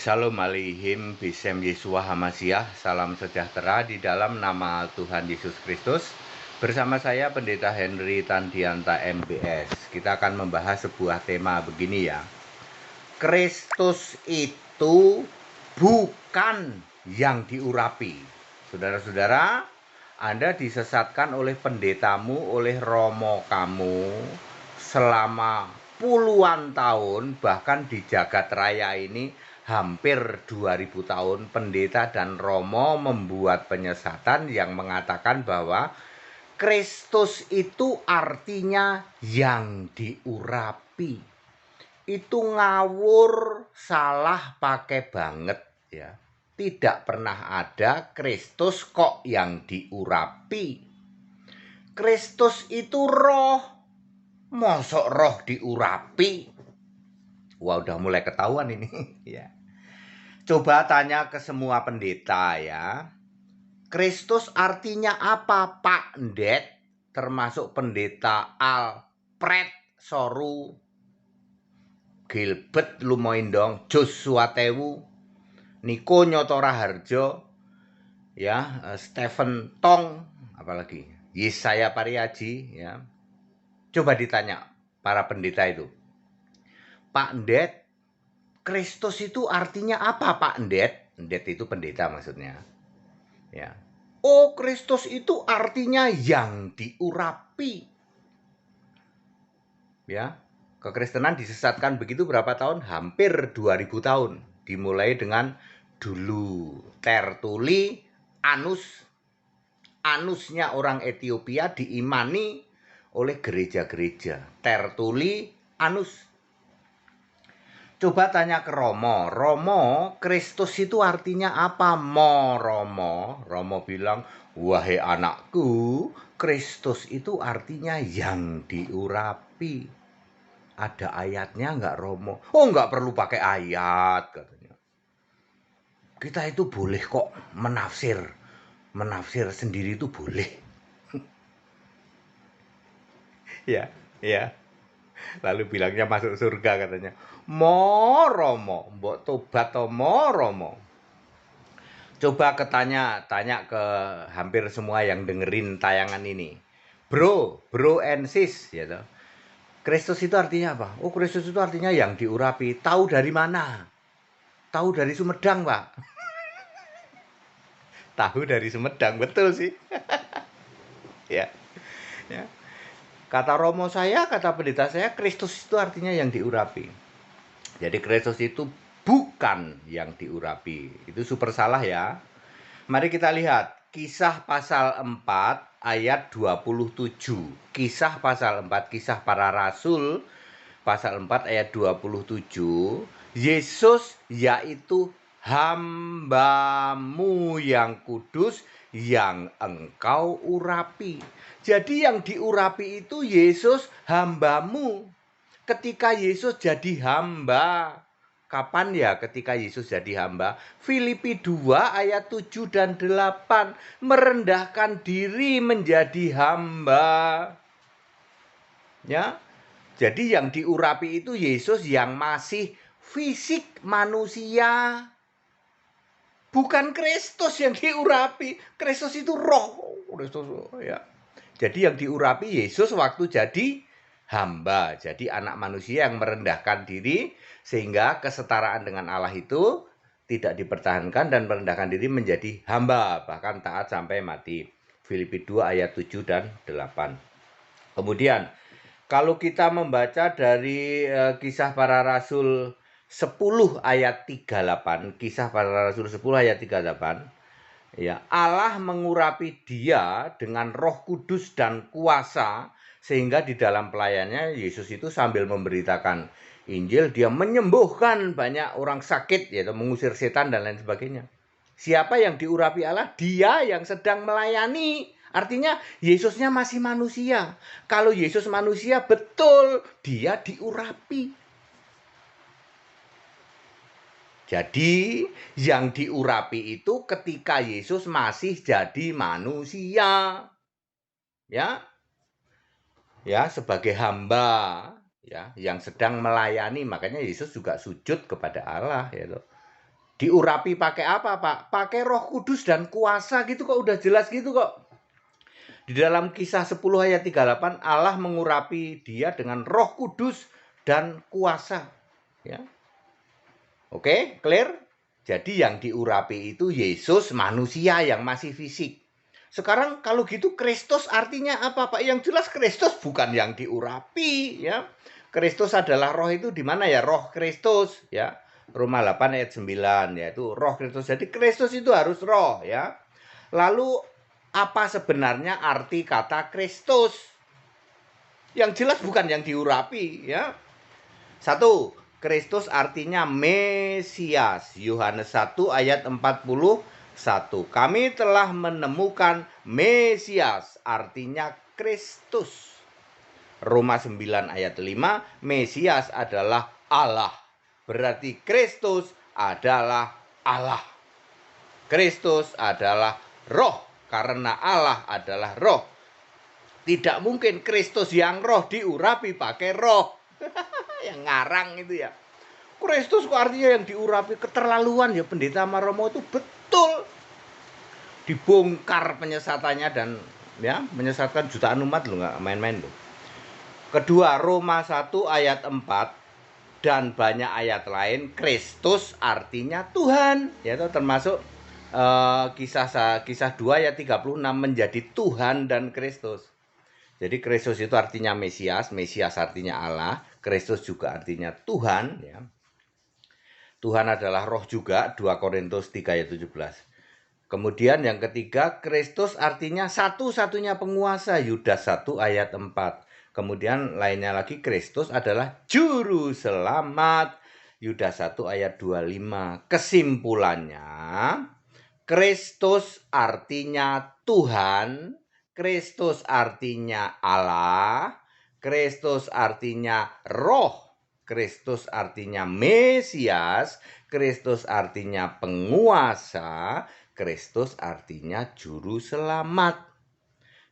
Shalom Aleihim, Bisem Yesua Hamasiah, salam sejahtera di dalam nama Tuhan Yesus Kristus. Bersama saya Pendeta Henry Tandianta MBS. Kita akan membahas sebuah tema begini ya. Kristus itu bukan yang diurapi. Saudara-saudara, Anda disesatkan oleh pendetamu, oleh romo kamu selama puluhan tahun, bahkan di jagat raya ini hampir 2000 tahun pendeta dan romo membuat penyesatan yang mengatakan bahwa Kristus itu artinya yang diurapi. Itu ngawur, salah pakai banget ya. Tidak pernah ada Kristus kok yang diurapi. Kristus itu roh. Mosok roh diurapi? Wah, udah mulai ketahuan ini ya. Coba tanya ke semua pendeta ya. Kristus artinya apa, Pak Ndet? Termasuk pendeta Alfred Soru, Gilbert Lumoindong, Joshua Tewu, Niko Nyotora Harjo, ya, Stephen Tong, apalagi Yesaya Pariaji, ya. Coba ditanya para pendeta itu, Pak Ndet, Kristus itu artinya apa, Pak Ndet? Ndet itu pendeta maksudnya. Ya. Oh, Kristus itu artinya yang diurapi. Ya. Kekristenan disesatkan begitu berapa tahun? Hampir 2000 tahun. Dimulai dengan dulu Tertuli Anus. Anusnya orang Ethiopia diimani oleh gereja-gereja. Tertuli Anus. Coba tanya ke Romo. Romo, Kristus itu artinya apa? Romo. Romo bilang, wahai anakku, Kristus itu artinya yang diurapi. Ada ayatnya nggak, Romo? Oh, nggak perlu pakai ayat, katanya. Kita itu boleh kok menafsir. Menafsir sendiri itu boleh. Ya. Lalu bilangnya masuk surga katanya. Romo, mbok tobat to Romo. Coba tanya ke hampir semua yang dengerin tayangan ini. Bro and sis, ya toh. Kristus itu artinya apa? Oh, Kristus itu artinya yang diurapi. Tahu dari mana? Tahu dari Sumedang, Pak. Tahu dari Sumedang, betul sih. Ya. Kata Romo saya, kata pendeta saya, Kristus itu artinya yang diurapi. Jadi Kristus itu bukan yang diurapi. Itu super salah ya. Mari kita lihat Kisah pasal 4 ayat 27. Kisah pasal 4, Kisah para Rasul pasal 4 ayat 27. Yesus yaitu hambamu yang kudus yang engkau urapi. Jadi yang diurapi itu Yesus hambamu. Ketika Yesus jadi hamba. Kapan ya ketika Yesus jadi hamba? Filipi 2 ayat 7 dan 8. Merendahkan diri menjadi hamba. Ya. Jadi yang diurapi itu Yesus yang masih fisik manusia. Bukan Kristus yang diurapi. Kristus itu roh. Kristus, ya. Jadi yang diurapi Yesus waktu jadi hamba. Jadi anak manusia yang merendahkan diri sehingga kesetaraan dengan Allah itu tidak dipertahankan dan merendahkan diri menjadi hamba. Bahkan taat sampai mati. Filipi 2 ayat 7 dan 8. Kemudian kalau kita membaca dari Kisah para Rasul 10 ayat 38, Kisah para Rasul 10 ayat 38, ya, Allah mengurapi dia dengan Roh Kudus dan kuasa sehingga di dalam pelayannya Yesus itu sambil memberitakan Injil dia menyembuhkan banyak orang sakit, yaitu mengusir setan dan lain sebagainya. Siapa yang diurapi Allah? Dia yang sedang melayani. Artinya Yesusnya masih manusia. Kalau Yesus manusia betul dia diurapi. Jadi yang diurapi itu ketika Yesus masih jadi manusia. Ya, sebagai hamba, ya, yang sedang melayani. Makanya Yesus juga sujud kepada Allah, ya. Diurapi pakai apa, Pak? Pakai Roh Kudus dan kuasa gitu kok, udah jelas gitu kok. Di dalam Kisah 10 ayat 38 Allah mengurapi dia dengan Roh Kudus dan kuasa. Ya. Oke, clear? Jadi yang diurapi itu Yesus manusia yang masih fisik. Sekarang kalau gitu Kristus artinya apa, Pak? Yang jelas Kristus bukan yang diurapi, ya. Kristus adalah roh itu di mana ya? Roh Kristus, ya. Roma 8 ayat 9, yaitu roh Kristus. Jadi Kristus itu harus roh, ya. Lalu apa sebenarnya arti kata Kristus? Yang jelas bukan yang diurapi, ya. Satu, Kristus artinya Mesias. Yohanes 1 ayat 41. Kami telah menemukan Mesias, artinya Kristus. Roma 9 ayat 5, Mesias adalah Allah. Berarti Kristus adalah Allah. Kristus adalah roh, karena Allah adalah roh. Tidak mungkin Kristus yang roh diurapi pakai roh. Yang ngarang itu ya. Kristus kok artinya yang diurapi, keterlaluan ya Pendeta Maromo itu betul. Dibongkar penyesatannya dan ya menyesatkan jutaan umat loh, nggak main-main loh. Kedua, Roma 1 ayat 4 dan banyak ayat lain, Kristus artinya Tuhan, yaitu termasuk kisah 2 ayat 36 menjadi Tuhan dan Kristus. Jadi Kristus itu artinya Mesias, Mesias artinya Allah, Kristus juga artinya Tuhan, ya. Tuhan adalah roh juga, 2 Korintus 3 ayat 17. Kemudian yang ketiga, Kristus artinya satu-satunya penguasa, Yudas 1 ayat 4. Kemudian lainnya lagi, Kristus adalah juru selamat, Yudas 1 ayat 25. Kesimpulannya, Kristus artinya Tuhan, Kristus artinya Allah, Kristus artinya roh, Kristus artinya Mesias, Kristus artinya penguasa, Kristus artinya juru selamat.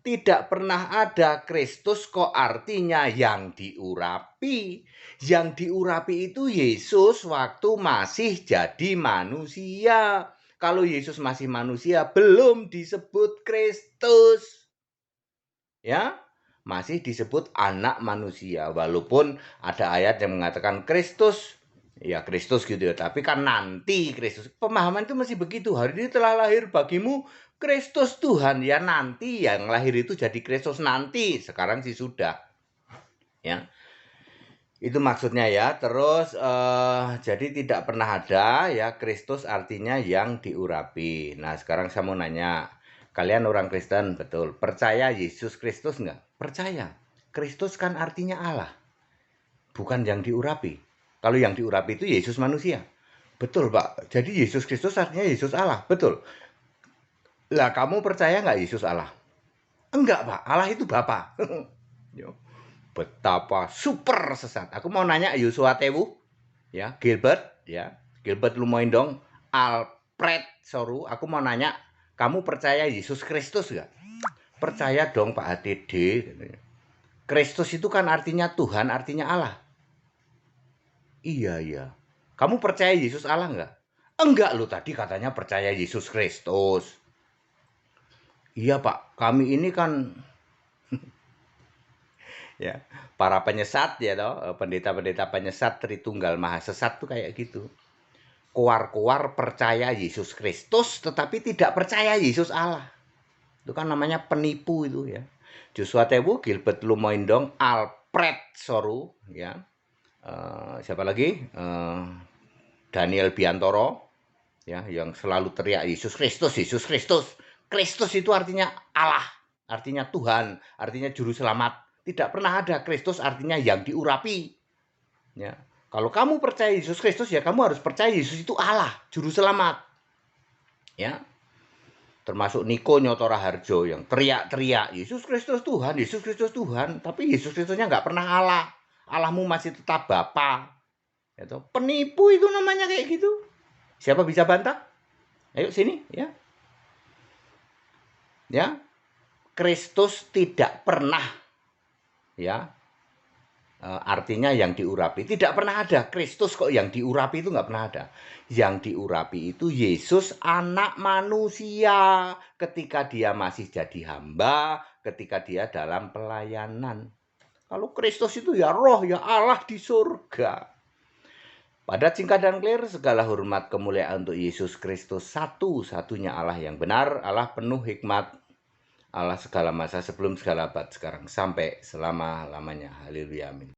Tidak pernah ada Kristus kok artinya yang diurapi. Yang diurapi itu Yesus waktu masih jadi manusia. Kalau Yesus masih manusia belum disebut Kristus. Ya, masih disebut anak manusia, walaupun ada ayat yang mengatakan Kristus, ya Kristus gitu ya, tapi kan nanti Kristus. Pemahaman itu masih begitu. Hari ini telah lahir bagimu Kristus Tuhan, ya nanti yang lahir itu jadi Kristus nanti. Sekarang sih sudah. Ya. Itu maksudnya ya. Terus jadi tidak pernah ada ya Kristus artinya yang diurapi. Nah, sekarang saya mau nanya, kalian orang Kristen, betul, percaya Yesus Kristus enggak? Percaya. Kristus kan artinya Allah, bukan yang diurapi. Kalau yang diurapi itu Yesus manusia. Betul, Pak. Jadi Yesus Kristus artinya Yesus Allah. Betul. Lah, kamu percaya nggak Yesus Allah? Enggak, Pak. Allah itu Bapa. Betapa super sesat. Aku mau nanya Yosua Tewu, ya, Gilbert, ya, Gilbert Lumoindong, Alfred Soru. Aku mau nanya, kamu percaya Yesus Kristus nggak? Percaya dong Pak HTD. Kristus itu kan artinya Tuhan, artinya Allah. Iya, iya. Kamu percaya Yesus Allah nggak? Enggak, lo tadi katanya percaya Yesus Kristus. Iya Pak, kami ini kan ya para penyesat ya toh, pendeta-pendeta penyesat Tritunggal Maha Sesat tuh kayak gitu. Kuar-kuar percaya Yesus Kristus tetapi tidak percaya Yesus Allah. Itu kan namanya penipu itu ya. Joshua Tewu, Gilbert Lumoindong, Alfred Soru, ya. Siapa lagi? Daniel Biantoro, ya, yang selalu teriak Yesus Kristus, Yesus Kristus. Kristus itu artinya Allah, artinya Tuhan, artinya juru selamat. Tidak pernah ada Kristus artinya yang diurapi. Ya. Kalau kamu percaya Yesus Kristus, ya kamu harus percaya Yesus itu Allah, juru selamat. Ya. Termasuk Niko Nyotora Harjo yang teriak-teriak Yesus Kristus Tuhan, Yesus Kristus Tuhan, tapi Yesus Kristusnya nggak pernah Allah. Allahmu masih tetap Bapa. Itu penipu itu namanya kayak gitu. Siapa bisa bantah? Ayo sini ya. Ya. Kristus tidak pernah ya artinya yang diurapi. Tidak pernah ada Kristus kok yang diurapi, itu nggak pernah ada. Yang diurapi itu Yesus anak manusia ketika dia masih jadi hamba, ketika dia dalam pelayanan. Kalau Kristus itu ya roh, ya Allah di surga. Padat, singkat, dan clear, segala hormat kemuliaan untuk Yesus Kristus, satu-satunya Allah yang benar, Allah penuh hikmat, Allah segala masa, sebelum segala abad, sekarang sampai selama-lamanya. Haleluya, amin.